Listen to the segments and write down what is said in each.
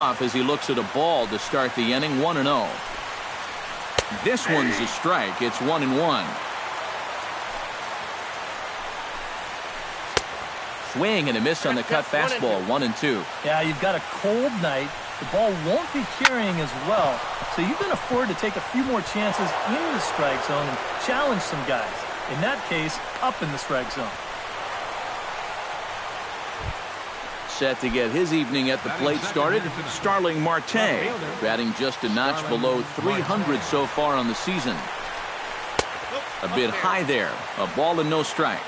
off as he looks at a ball to start the inning. 1-0. This one's a strike. It's 1-1. Swing and a miss on the cut fastball. 1-2. Yeah, you've got a cold night. The ball won't be carrying as well, so you can afford to take a few more chances in the strike zone and challenge some guys. In that case, up in the strike zone. Set to get his evening at the plate started, Starling Marte, batting just a notch below 300 so far on the season. A bit high there. A ball and no strikes.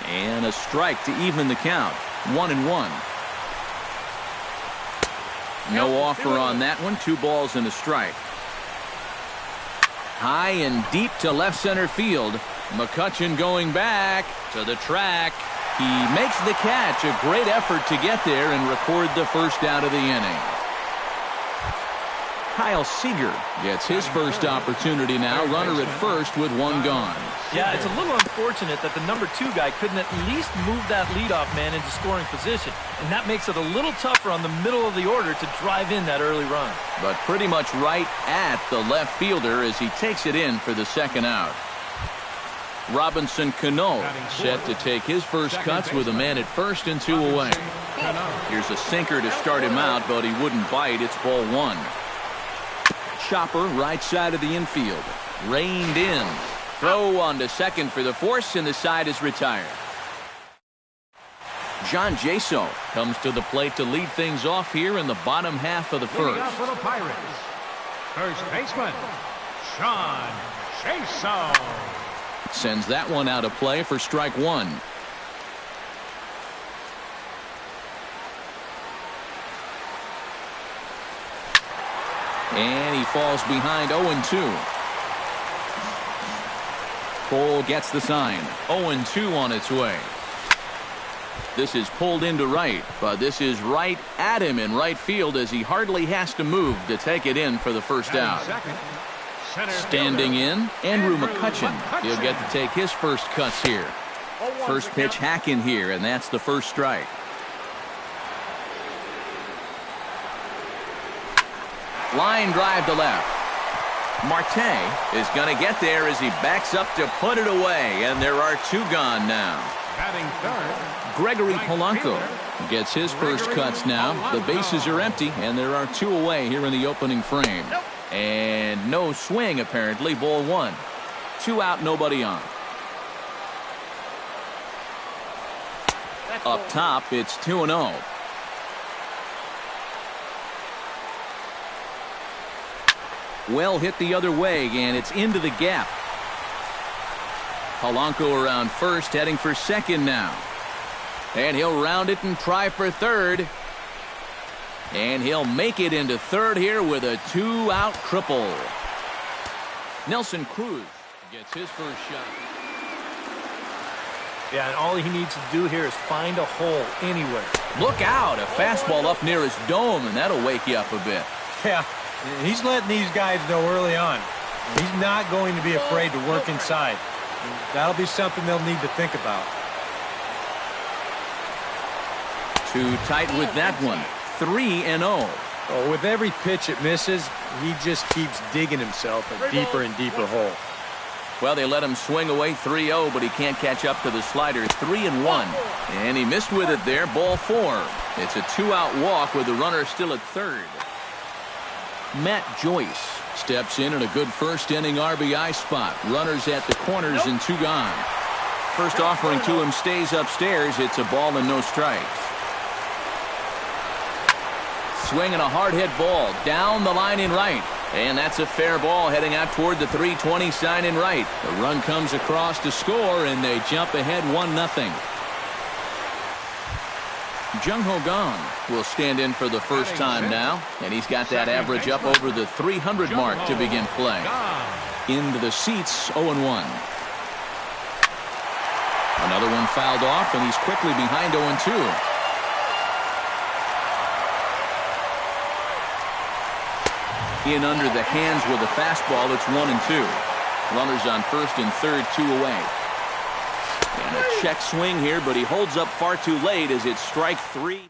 And a strike to even the count. 1-1. No offer on that one. 2 balls and a strike. High and deep to left center field. McCutchen going back to the track. He makes the catch. A great effort to get there and record the first out of the inning. Kyle Seager gets his first opportunity now. Runner at first with 1 gone. Yeah, it's a little unfortunate that the number 2 guy couldn't at least move that leadoff man into scoring position. And that makes it a little tougher on the middle of the order to drive in that early run. But pretty much right at the left fielder as he takes it in for the second out. Robinson Cano set to take his first cuts with a man at first and 2 away. Here's a sinker to start him out, but he wouldn't bite. It's ball 1. Chopper right side of the infield. Reined in. Throw on to second for the force, and the side is retired. John Jaso comes to the plate to lead things off here in the bottom half of the first. For the Pirates, first baseman, John Jaso. Sends that one out of play for strike 1. And he falls behind 0-2. Cole gets the sign. 0-2 on its way. This is pulled into right, but this is right at him in right field as he hardly has to move to take it in for the first out. Standing in, Andrew McCutchen. He'll get to take his first cuts here. First pitch hack in here, and that's the first strike. Line drive to left. Marte is going to get there as he backs up to put it away, and there are 2 gone now. Gregory Polanco gets his first cuts now. The bases are empty, and there are 2 away here in the opening frame. And no swing, apparently. Ball 1. 2 out, nobody on. Up top, it's 2-0. Well hit the other way, and it's into the gap. Polanco around first, heading for second now. And he'll round it and try for third. And he'll make it into third here with a 2-out triple. Nelson Cruz gets his first shot. Yeah, and all he needs to do here is find a hole anywhere. Look out, a fastball up near his dome, and that'll wake you up a bit. Yeah, he's letting these guys know early on. He's not going to be afraid to work inside. That'll be something they'll need to think about. Too tight with that one. 3-0. Oh, with every pitch it misses, he just keeps digging himself a deeper and deeper hole. Well, they let him swing away 3-0, but he can't catch up to the slider. 3-1. And he missed with it there. Ball 4. It's a 2-out walk with the runner still at third. Matt Joyce steps in a good first inning RBI spot. Runners at the corners and 2 gone. First offering to him stays upstairs. It's a ball and no strikes. Swinging a hard hit ball down the line in right. And that's a fair ball heading out toward the 320 sign in right. The run comes across to score, and they jump ahead 1-0. Jung-Ho Kang will stand in for the first time now, and he's got that average up over the 300 mark to begin play. Into the seats, 0-1. Another one fouled off, and he's quickly behind 0-2. In under the hands with a fastball. It's 1-2. Runners on first and third, 2 away. And a check swing here, but he holds up far too late as it's strike 3.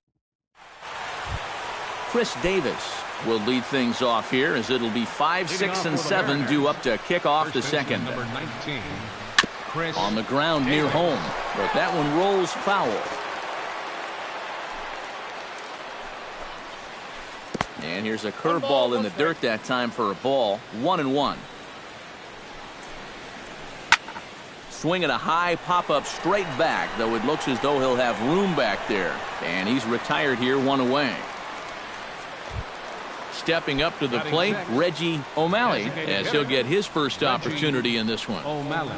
Chris Davis will lead things off here, as it'll be 5, 6, and 7 due up to kick off the second. Number 19, Chris On the ground near home, but that one rolls foul. And here's a curveball in the dirt that time for a ball. 1-1. Swinging a high pop-up straight back, though it looks as though he'll have room back there. And he's retired here, 1 away. Stepping up to the plate, Reggie O'Malley, as he'll get his first opportunity in this one. O'Malley.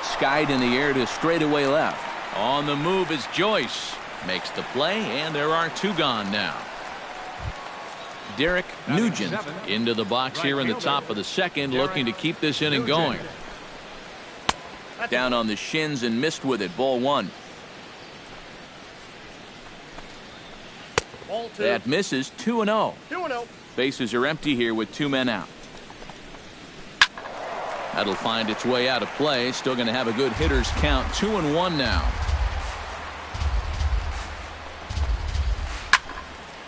Skied in the air to straightaway left. On the move is Joyce. Makes the play, and there are 2 gone now. Derek Nugent into the box here in the top of the second, looking to keep this inning going. Down on the shins and missed with it. Ball 1. That misses. 2-0. Bases are empty here with 2 men out. That'll find its way out of play. Still going to have a good hitter's count. 2-1 now.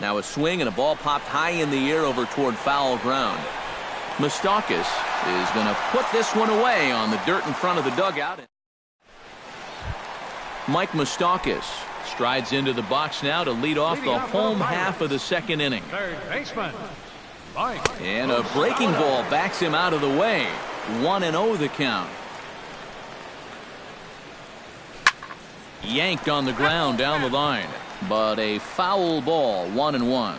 Now a swing and a ball popped high in the air over toward foul ground. Moustakis is going to put this one away on the dirt in front of the dugout. Mike Moustakis strides into the box now to lead off the home half of the second inning. Third baseman, Mike. And a breaking ball backs him out of the way. 1-0 the count. Yanked on the ground down the line. But a foul ball. 1-1.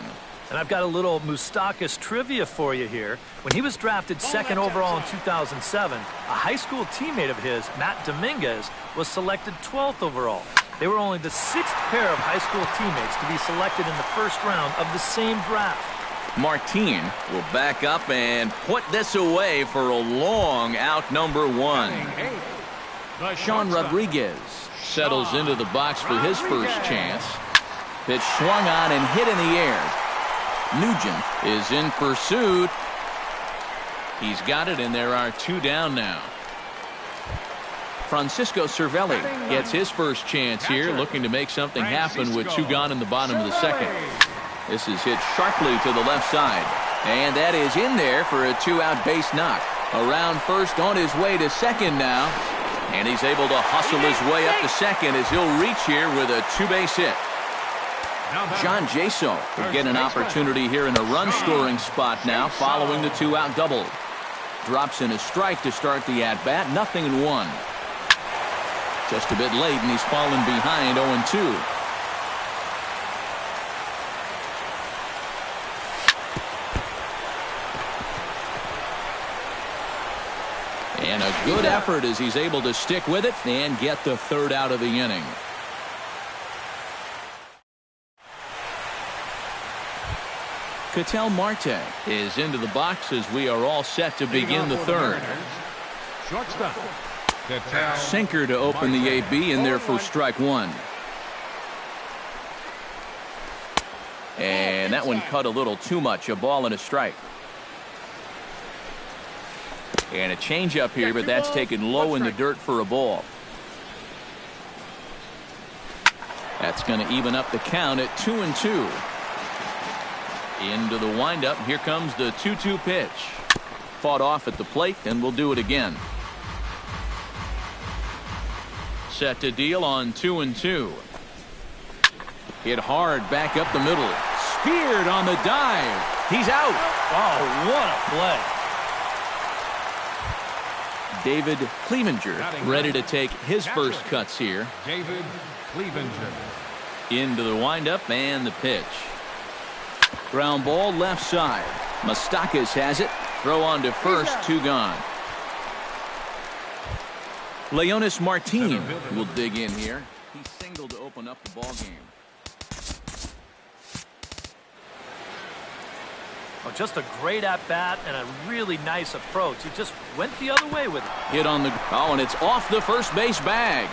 And I've got a little Moustakis trivia for you here. When he was drafted 2nd overall in 2007, a high school teammate of his, Matt Dominguez, was selected 12th overall. They were only the 6th pair of high school teammates to be selected in the first round of the same draft. Martin will back up and put this away for a long out, number 1. Sean Rodriguez settles into the box for his first chance. Pitch swung on and hit in the air. Nugent is in pursuit. He's got it, and there are 2 down now. Francisco Cervelli gets his first chance here, looking to make something happen with 2 gone in the bottom of the second. This is hit sharply to the left side, and that is in there for a 2-out base knock. Around first, on his way to second now, and he's able to hustle his way up to second as he'll reach here with a 2-base hit. John Jaso will get an opportunity here in a run-scoring spot now following the 2-out double. Drops in a strike to start the at-bat. 0-1. Just a bit late, and he's fallen behind 0-2. And a good effort as he's able to stick with it and get the 3rd out of the inning. Ketel Marte is into the box as we are all set to begin the 3rd. Shortstop. Sinker to open the AB in there for strike 1. And that one cut a little too much. A ball and a strike. And a changeup here, but that's taken low in the dirt for a ball. That's going to even up the count at 2-2. Into the windup. Here comes the 2-2 pitch. Fought off at the plate, and we'll do it again. Set to deal on 2-2. Hit hard back up the middle. Speared on the dive. He's out. Oh, what a play. David Clevenger ready to take his first cuts here. David Clevenger. Into the windup and the pitch. Ground ball left side. Moustakis has it. Throw on to first. 2 gone. Leonis Martin will dig in here. He singled to open up the ball game. Oh, just a great at-bat and a really nice approach. He just went the other way with it. Hit on the... Oh, and it's off the first base bag.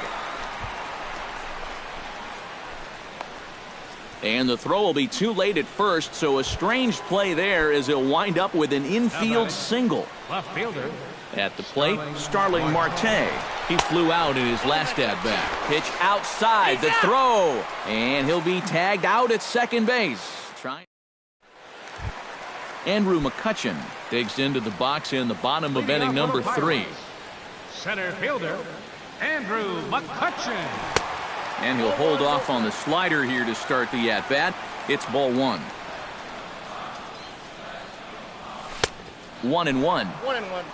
And the throw will be too late at first, so a strange play there as he'll wind up with an infield single. Left fielder. At the plate, Starling Marte. He flew out in his last at-bat. Pitch outside, the throw. And he'll be tagged out at second base. Andrew McCutchen digs into the box in the bottom of inning number 3. Center fielder, Andrew McCutchen. And he'll hold off on the slider here to start the at-bat. It's ball 1. 1-1. 1-1.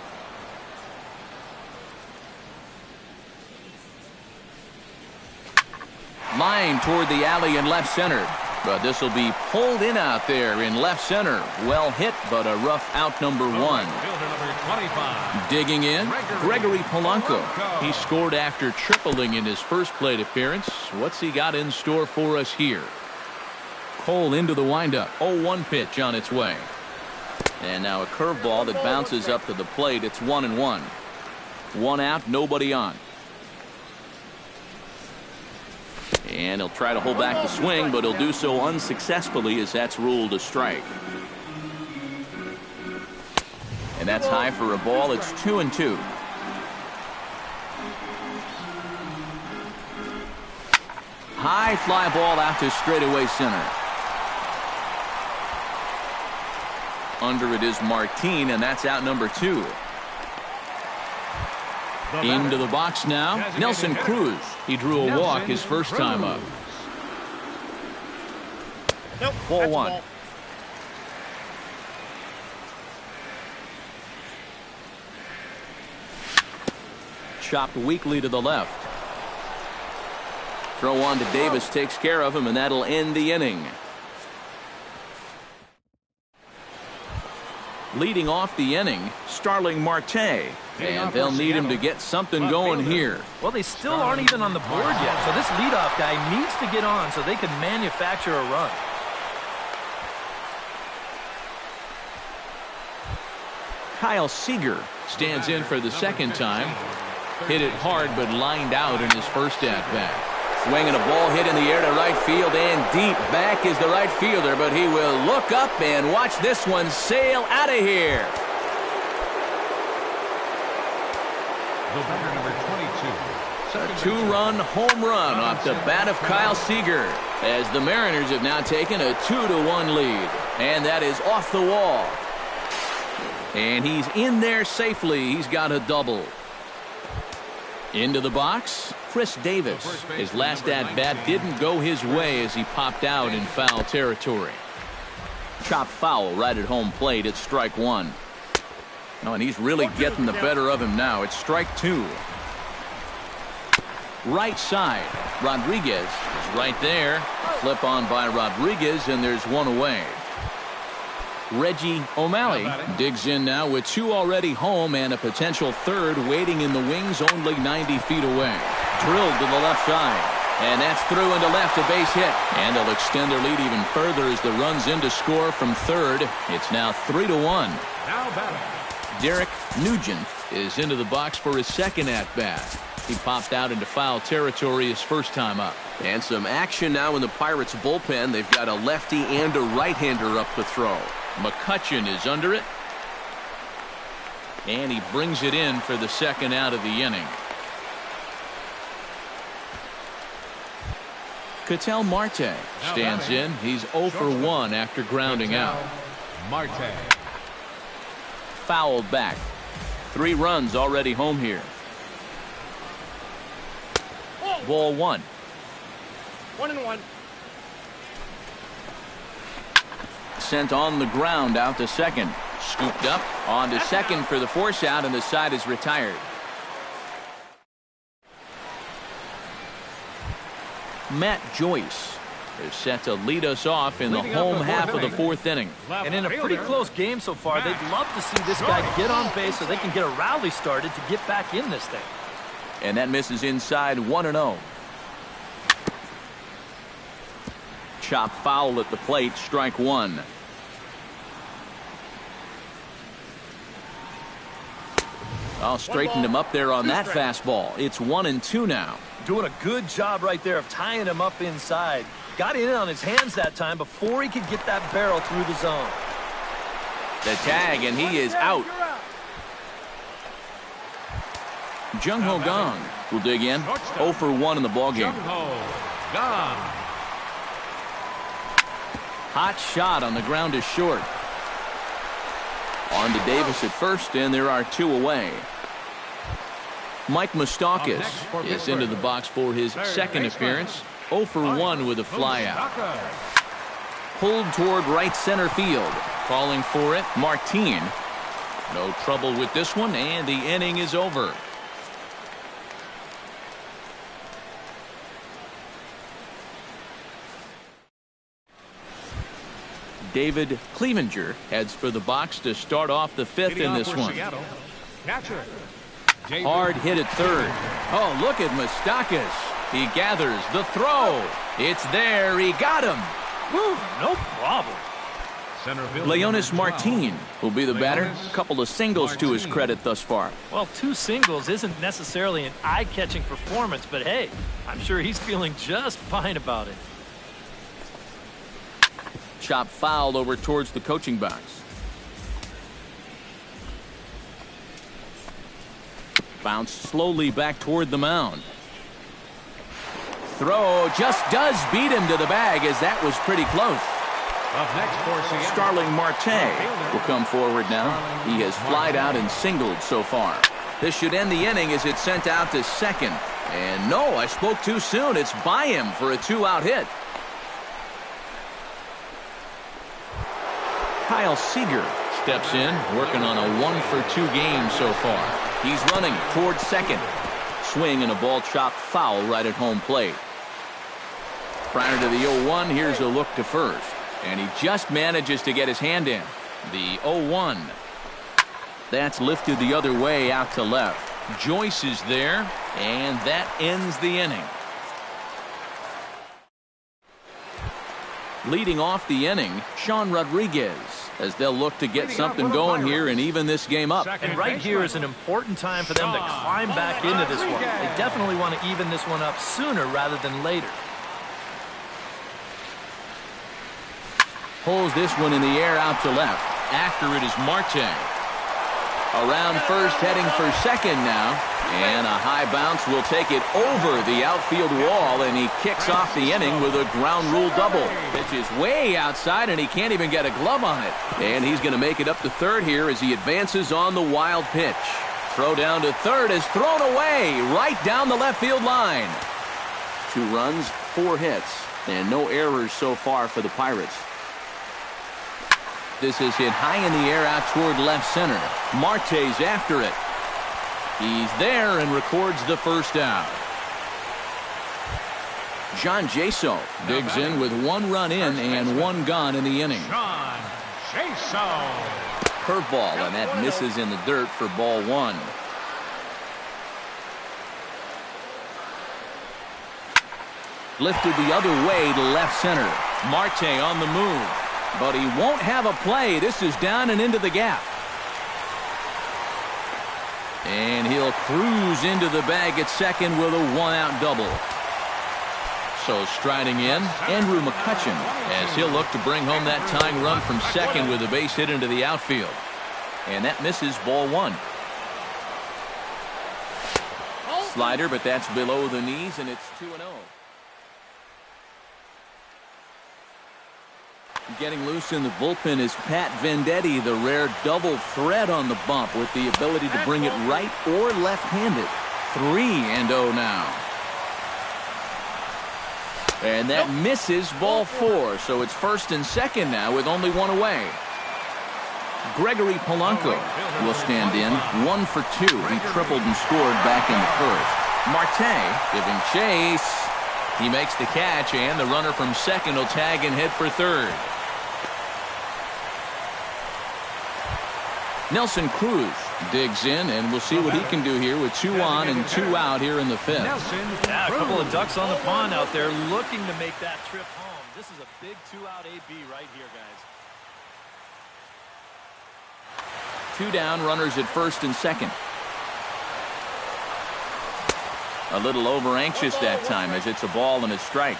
Line toward the alley in left center. But this will be pulled in out there in left center. Well hit, but a rough out number 1. Fielder number 25. Digging in, Gregory Polanco. He scored after tripling in his first plate appearance. What's he got in store for us here? Cole into the windup. 0-1 pitch on its way. And now a curveball that bounces up to the plate. It's 1-1. 1 out, nobody on. And he'll try to hold back the swing, but he'll do so unsuccessfully as that's ruled a strike. And that's high for a ball. It's 2-2. High fly ball out to straightaway center. Under it is Martin, and that's out number 2. Into the box now, Nelson Cruz. He drew a walk his first time up. Nope, Ball 1. Chopped weakly to the left. Throw on to Davis takes care of him, and that'll end the inning. Leading off the inning, Starling Marte. And they'll need him to get something going here. Well, they still aren't even on the board yet, so this leadoff guy needs to get on so they can manufacture a run. Kyle Seager stands in for the second time. Hit it hard, but lined out in his first at-bat. Swinging a ball hit in the air to right field, and deep back is the right fielder, but he will look up and watch this one sail out of here. The batter number 22. A 2-run home run off the bat of Kyle Seager, as the Mariners have now taken a 2-1 lead. And that is off the wall. And he's in there safely. He's got a double. Into the box, Chris Davis. His last at-bat didn't go his way as he popped out in foul territory. Chopped foul right at home plate. It's strike 1. Oh, and he's really getting the better of him now. It's strike 2. Right side. Rodriguez is right there. Flip on by Rodriguez, and there's one away. Reggie O'Malley digs in now with 2 already home and a potential third waiting in the wings only 90 feet away. Drilled to the left side. And that's through into left, a base hit. And they'll extend their lead even further as the run's in to score from third. It's now 3-1. Now batting, Derek Nugent is into the box for his second at-bat. He popped out into foul territory his first time up. And some action now in the Pirates bullpen. They've got a lefty and a right-hander up to throw. McCutchen is under it. And he brings it in for the second out of the inning. Ketel Marte stands in. He's 0 for 1 after grounding out. Marte. Fouled back. 3 runs already home here. Ball 1. 1-1. Sent on the ground out to second. Scooped up on to second for the force out, and the side is retired. Matt Joyce is set to lead us off in the home half of the 4th inning. And in a pretty close game so far, they'd love to see this guy get on base so they can get a rally started to get back in this thing. And that misses inside 1-0. Chop foul at the plate, strike 1. Oh, straightened him up there on that fastball. It's 1-2 now. Doing a good job right there of tying him up inside. Got in on his hands that time before he could get that barrel through the zone. The tag, and he is out. Jung-Ho Gong will dig in. 0 for 1 in the ballgame. Gone. Hot shot on the ground is short. On to Davis at first, and there are 2 away. Mike Moustakas is into the box for his second appearance. 0 for 1 with a flyout. Pulled toward right center field. Calling for it, Martin. No trouble with this one, and the inning is over. David Clevenger heads for the box to start off the 5th in this one. Hard hit at third. Oh, look at Moustakas. He gathers the throw. It's there. He got him. Whew, no problem. Leonis Martin will be the batter. A couple of singles to his credit thus far. Well, 2 singles isn't necessarily an eye-catching performance, but hey, I'm sure he's feeling just fine about it. Chop fouled over towards the coaching box. Bounce slowly back toward the mound. Throw just does beat him to the bag, as that was pretty close. Up next for Seattle, Starling Marte will come forward now. He has flied out and singled so far. This should end the inning as it's sent out to second. And no, I spoke too soon. It's by him for a 2-out hit. Kyle Seager steps in, working on a 1 for 2 game so far. He's running towards second. Swing and a ball chopped foul right at home plate. Prior to the 0-1, here's a look to first. And he just manages to get his hand in. The 0-1. That's lifted the other way out to left. Joyce is there, and that ends the inning. Leading off the inning, Sean Rodriguez, as they'll look to get something going here and even this game up. And right here is an important time for them to climb back into this one. They definitely want to even this one up sooner rather than later. Pulls this one in the air out to left. After it is Marte. Around first, heading for second now. And a high bounce will take it over the outfield wall, and he kicks off the inning with a ground rule double. Pitch is way outside, and he can't even get a glove on it. And he's going to make it up to third here as he advances on the wild pitch. Throw down to third is thrown away right down the left field line. 2 runs, 4 hits, and no errors so far for the Pirates. This is hit high in the air out toward left center. Marte's after it. He's there and records the first out. John Jaso digs in with 1 run in and 1 gone in the inning. John Jaso. Curveball, and that misses in the dirt for ball 1. Lifted the other way to left center. Marte on the move, but he won't have a play. This is down and into the gap. And he'll cruise into the bag at second with a 1-out double. So striding in, Andrew McCutchen, as he'll look to bring home that tying run from second with a base hit into the outfield. And that misses ball 1. Slider, but that's below the knees, and it's 2-0. Getting loose in the bullpen is Pat Venditti, the rare double threat on the bump with the ability to bring it right or left-handed. 3-0 now. And that misses ball 4, so it's first and second now with only 1 away. Gregory Polanco will stand in, 1 for 2. He tripled and scored back in the first. Marte giving chase. He makes the catch, and the runner from second will tag and head for third. Nelson Cruz digs in, and we'll see what he can do here with 2 on and 2 out here in the 5th. Yeah, a couple of ducks on the pond out there looking to make that trip home. This is a big 2-out AB right here, guys. 2 down, runners at first and second. A little over anxious that time as it's a ball and a strike.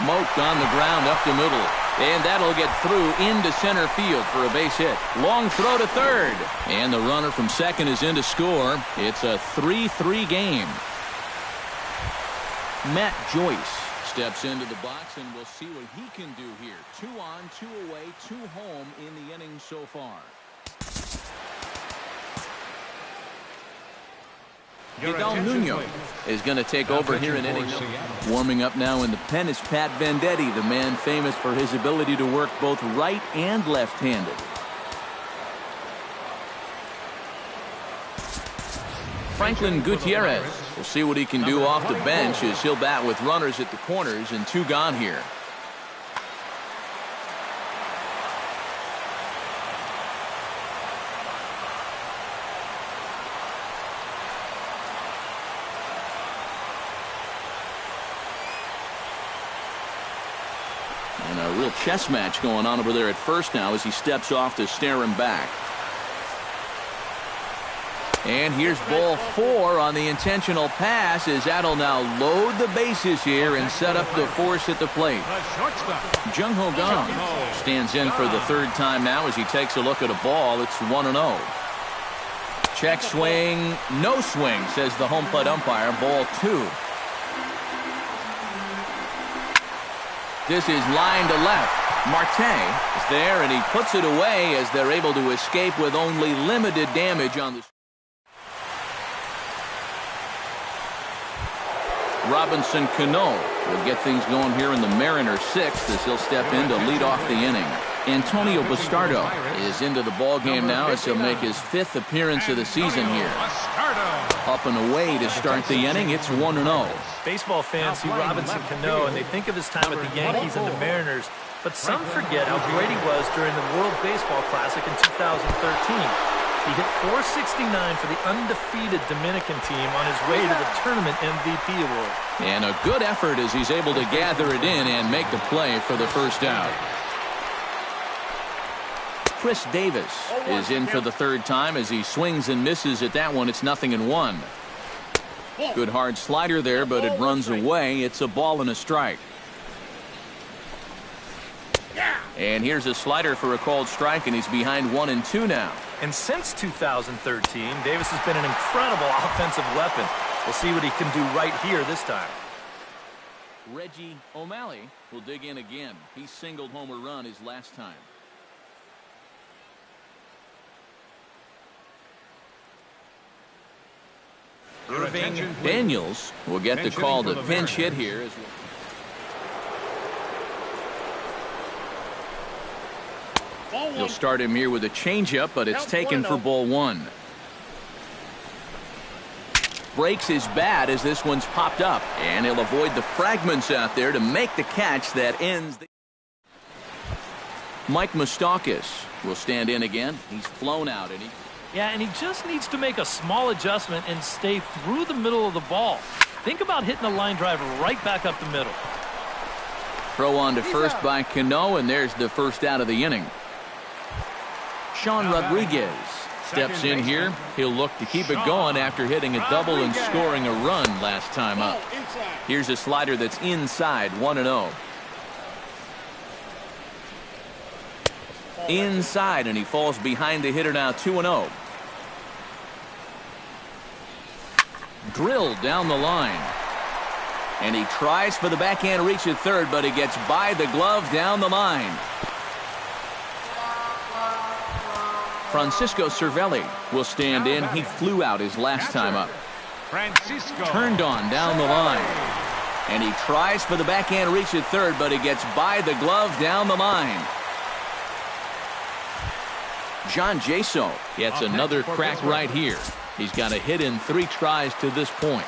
Smoked on the ground up the middle. And that'll get through into center field for a base hit. Long throw to third. And the runner from second is in to score. It's a 3-3 game. Matt Joyce steps into the box, and we'll see what he can do here. 2 on, 2 away, 2 home in the inning so far. Vidal Nuno is going to take over here in inning. Warming up now in the pen is Pat Venditti, the man famous for his ability to work both right and left-handed. Franklin Gutierrez will see what he can do off the bench as he'll bat with runners at the corners and 2 gone here. And a real chess match going on over there at first now as he steps off to stare him back. And here's ball 4 on the intentional pass as that'll now load the bases here and set up the force at the plate. Jung Ho Kang stands in for the 3rd time now as he takes a look at a ball. It's 1-0. Check swing, no swing, says the home plate umpire. Ball 2. This is line to left. Marte is there, and he puts it away as they're able to escape with only limited damage on the. Robinson Cano will get things going here in the Mariners' 6th as he'll step in to lead off the inning. Antonio Bastardo is into the ball game now as he'll make his 5th appearance of the season here. Up and away to start the inning. It's 1-0. Baseball fans see Robinson Cano and they think of his time at the Yankees and the Mariners, but some forget how great he was during the World Baseball Classic in 2013. He hit .469 for the undefeated Dominican team on his way to the tournament MVP award. And a good effort as he's able to gather it in and make the play for the first out. Chris Davis is in for the 3rd time as he swings and misses at that one. It's 0-1. Good hard slider there, but it runs away. It's a ball and a strike. And here's a slider for a called strike, and he's behind 1-2 now. And since 2013, Davis has been an incredible offensive weapon. We'll see what he can do right here this time. Reggie O'Malley will dig in again. He singled home a run his last time. Irving Daniels will get the call to pinch hit here. He'll start him here with a changeup, but it's taken for ball 1. Breaks his bat as this one's popped up, and he'll avoid the fragments out there to make the catch that ends the. Mike Moustakas will stand in again. He's flown out, and he just needs to make a small adjustment and stay through the middle of the ball. Think about hitting a line drive right back up the middle. Throw on to first by Cano, and there's the first out of the inning. Sean Rodriguez steps in here. He'll look to keep it going after hitting a double and scoring a run last time up. Here's a slider that's inside, 1-0. Inside, and he falls behind the hitter now, 2-0. Drilled down the line. And he tries for the backhand reach at third, but he gets by the glove down the line. Francisco Cervelli will stand in. He flew out his last time up. Turned on down the line. And he tries for the backhand reach at third, but he gets by the glove down the line. John Jaso gets another crack right here. He's got a hit in 3 tries to this point.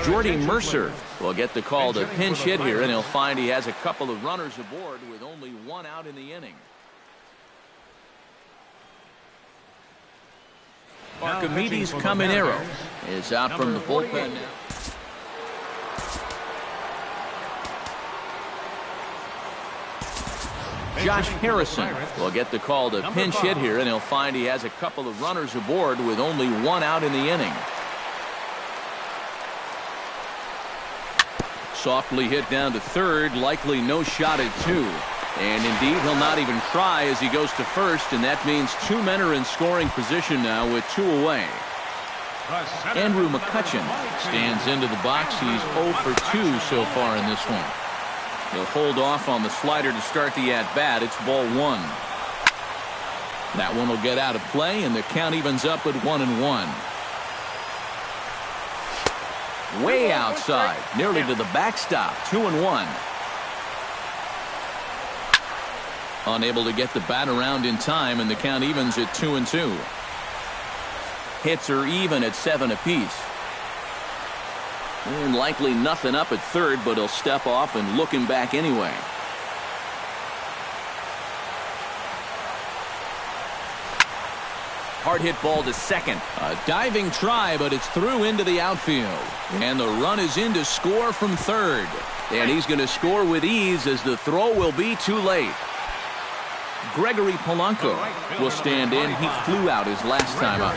Jordy Mercer will get the call to pinch hit here, and he'll find he has a couple of runners aboard with only 1 out in the inning. Archimedes Caminero is out from the bullpen now. Josh Harrison will get the call to pinch hit here, and he'll find he has a couple of runners aboard with only 1 out in the inning. Softly hit down to third, likely no shot at two. And indeed, he'll not even try as he goes to first, and that means two men are in scoring position now with two away. Andrew McCutcheon stands into the box. He's 0 for 2 so far in this one. He'll hold off on the slider to start the at-bat. It's ball one. That one will get out of play, and the count evens up at 1-1. Way outside, nearly to the backstop. 2-1. Unable to get the bat around in time, and the count evens at 2-2. Hits are even at 7 apiece. And likely nothing up at third, but he'll step off and look him back anyway. Hard hit ball to second. A diving try, but it's through into the outfield. And the run is in to score from third. And he's going to score with ease as the throw will be too late. Gregory Polanco will stand in. He flew out his last time up.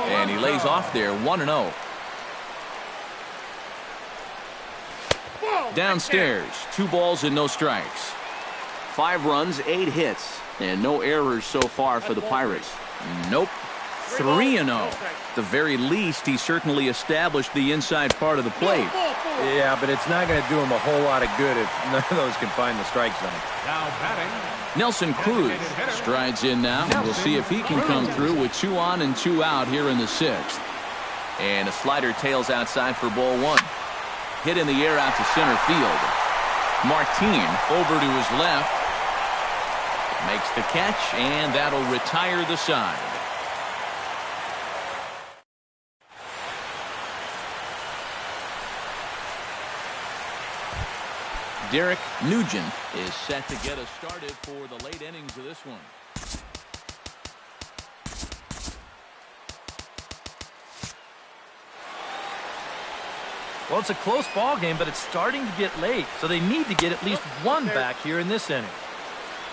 And he lays off there 1-0. Downstairs, 2 balls and no strikes. 5 runs, 8 hits, and no errors so far for the Pirates. Nope. 3-0. At the very least, he certainly established the inside part of the plate. Yeah, but it's not going to do him a whole lot of good if none of those can find the strike zone. Now batting, Nelson Cruz strides in now, and we'll see if he can come through with 2 on and 2 out here in the 6th. And a slider tails outside for ball one. Hit in the air out to center field. Martin over to his left. Makes the catch, and that'll retire the side. Derek Nugent is set to get us started for the late innings of this one. Well, it's a close ball game, but it's starting to get late, so they need to get at least one back here in this inning.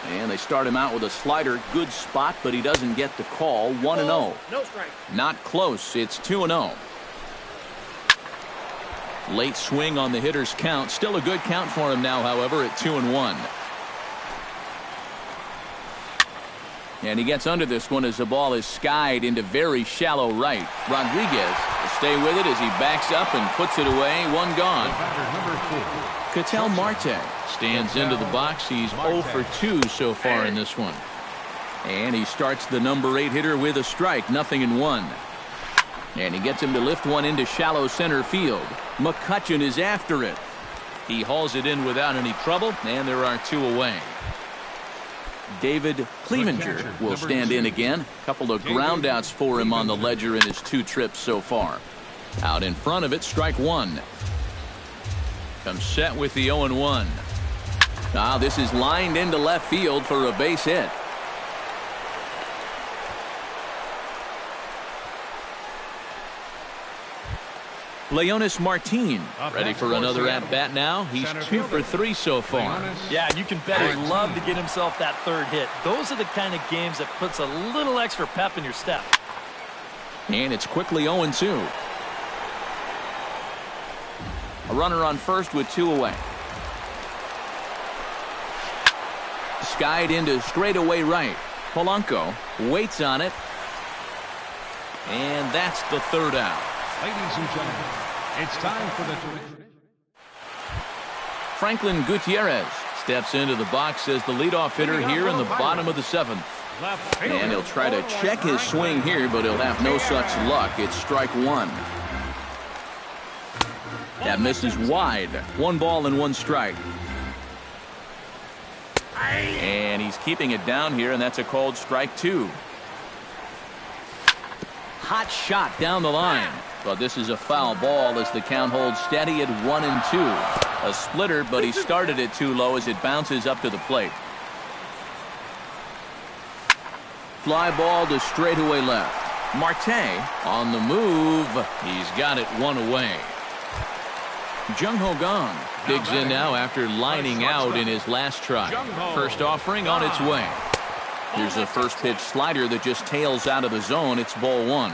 And they start him out with a slider. Good spot, but he doesn't get the call. 1-0. No strike. Not close. It's 2-0. Late swing on the hitter's count. Still a good count for him now, however, at 2-1. And he gets under this one as the ball is skied into very shallow right. Rodriguez will stay with it as he backs up and puts it away. One gone. Ketel Marte stands into the box. He's 0 for 2 so far in this one. And he starts the number 8 hitter with a strike. 0-1. And he gets him to lift one into shallow center field. McCutcheon is after it. He hauls it in without any trouble, and there are 2 away. David Clevenger will stand in again. A couple of groundouts for him on the ledger in his 2 trips so far. Out in front of it, strike 1. Comes set with the 0-1. Now this is lined into left field for a base hit. Leonis Martin ready for another at-bat now. He's 2 for 3 so far. Yeah, and you can bet he'd love to get himself that 3rd hit. Those are the kind of games that puts a little extra pep in your step. And it's quickly 0-2. A runner on first with 2 away. Skied into straightaway right. Polanco waits on it. And that's the 3rd out. ladies and gentlemen, it's time for the tradition. Franklin Gutierrez steps into the box as the leadoff hitter here in the bottom of the 7th. And he'll try to check his swing here, but he'll have no such luck. It's strike 1. That misses wide. 1 ball and 1 strike. And he's keeping it down here, and that's a called strike 2. Hot shot down the line. But this is a foul ball as the count holds steady at 1-2. A splitter, but he started it too low as it bounces up to the plate. Fly ball to straightaway left. Marte on the move. He's got it 1 away. Jung Ho Gong digs in now after lining out in his last try. First offering on its way. Here's a first pitch slider that just tails out of the zone. It's ball 1.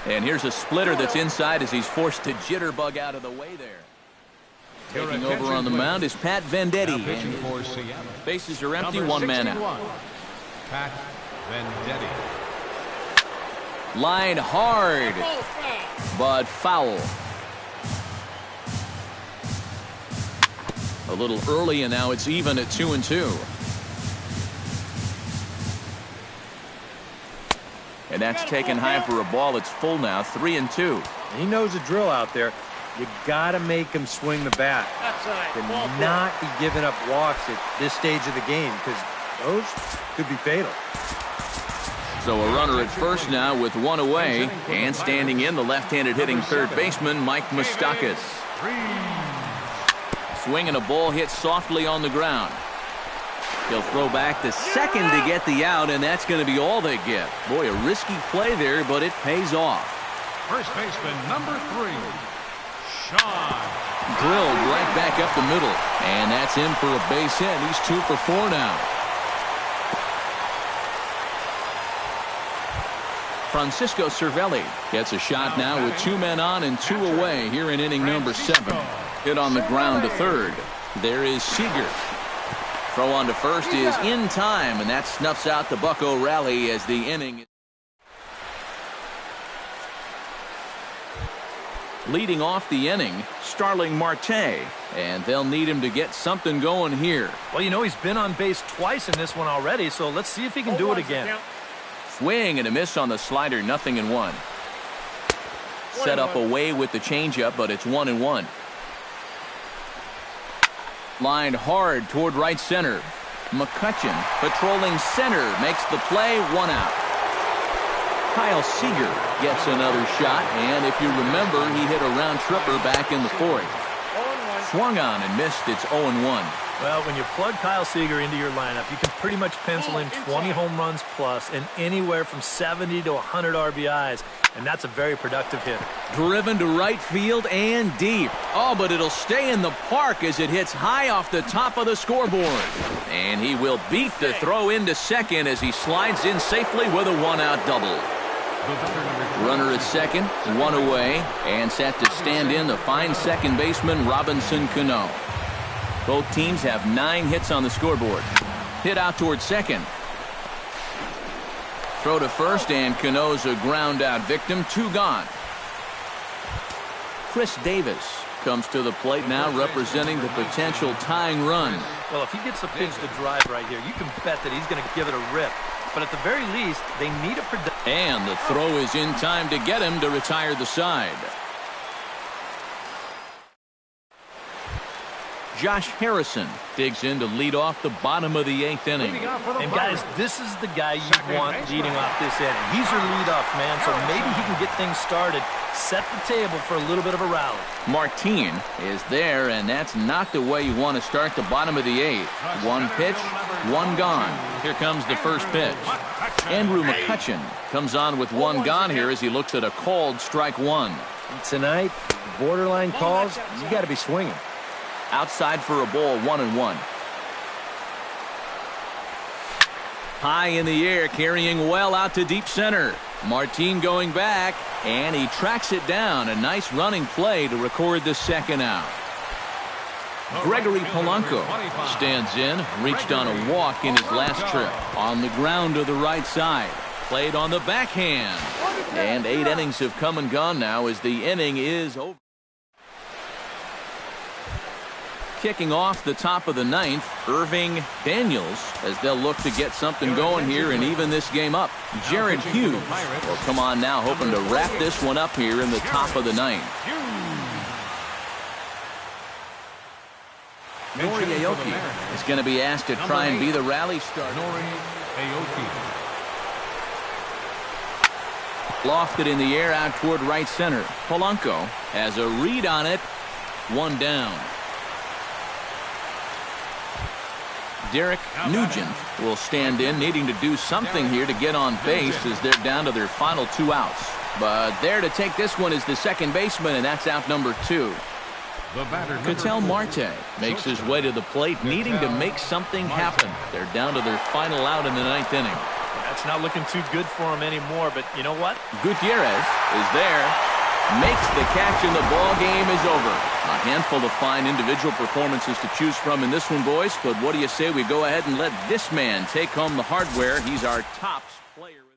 And here's a splitter that's inside as he's forced to jitterbug out of the way there. Taking over on the mound is Pat Venditti. Now pitching for Seattle. Bases are empty, Number 1 man out. 61, Pat Venditti. Line hard, but foul. A little early, and now it's even at 2-2. And that's taken high for a ball. It's full now, 3-2. He knows the drill out there. You got to make him swing the bat. To not be giving up walks at this stage of the game, because those could be fatal. So a runner at first now with 1 away, and standing in the left-handed hitting third baseman Mike Moustakas. Swinging a ball hit softly on the ground. He'll throw back to second to get the out, and that's going to be all they get. Boy, a risky play there, but it pays off. First baseman number 3, Sean. Drilled right back up the middle, and that's in for a base hit. He's 2 for 4 now. Francisco Cervelli gets a shot now with 2 men on and 2 away here in inning number 7. Hit on the ground to third. There is Seager. Throw on to first is in time, and that snuffs out the Bucco rally as the inning. Leading off the inning, Starling Marte, and they'll need him to get something going here. Well, you know, he's been on base twice in this one already, so let's see if he can do it again. Swing and a miss on the slider, 0-1. Set up away with the changeup, but it's 1-1. Lined hard toward right center. McCutchen patrolling center makes the play, 1 out. Kyle Seager gets another shot, and if you remember, he hit a round tripper back in the 4th. Swung on and missed. It's 0-1. Well, when you plug Kyle Seager into your lineup, you can pretty much pencil in 20 home runs plus and anywhere from 70 to 100 RBIs, and that's a very productive hit. Driven to right field and deep. Oh, but it'll stay in the park as it hits high off the top of the scoreboard. And he will beat the throw into second as he slides in safely with a 1-out double. Runner at second, 1 away, and set to stand in the fine second baseman Robinson Cano. Both teams have 9 hits on the scoreboard. Hit out toward second. Throw to first, and Cano's a ground out victim. 2 gone. Chris Davis comes to the plate now, representing the potential tying run. Well, if he gets a pitch to drive right here, you can bet that he's going to give it a rip. But at the very least, they need a production. And the throw is in time to get him to retire the side. Josh Harrison digs in to lead off the bottom of the 8th inning. And guys, this is the guy you want leading off this inning. He's your leadoff man, so maybe he can get things started, set the table for a little bit of a rally. Martin is there, and that's not the way you want to start the bottom of the 8th. 1 pitch, 1 gone. Here comes the first pitch. Andrew McCutchen comes on with 1 gone here as he looks at a called strike 1. Tonight, borderline calls, you got to be swinging. Outside for a ball, 1-1. High in the air, carrying well out to deep center. Martin going back, and he tracks it down. A nice running play to record the 2nd out. Gregory Polanco stands in, reached on a walk in his last trip. On the ground to the right side. Played on the backhand. And 8 innings have come and gone now as the inning is over. Kicking off the top of the 9th, Irving Daniels, as they'll look to get something going here and even this game up. Jared Hughes will come on now, hoping to wrap this one up here in the top of the 9th. Nori Aoki is going to be asked to try and be the rally starter. Lofted in the air out toward right center. Polanco has a read on it. 1 down. Derek Nugent will stand in, needing to do something here to get on base as they're down to their final 2 outs. But there to take this one is the second baseman, and that's out number 2. Ketel Marte makes his way to the plate, needing to make something happen. They're down to their final out in the 9th inning. That's not looking too good for him anymore, but you know what? Gutierrez is there. Makes the catch and the ball game is over. A handful of fine individual performances to choose from in this one, boys. But what do you say we go ahead and let this man take home the hardware? He's our top player.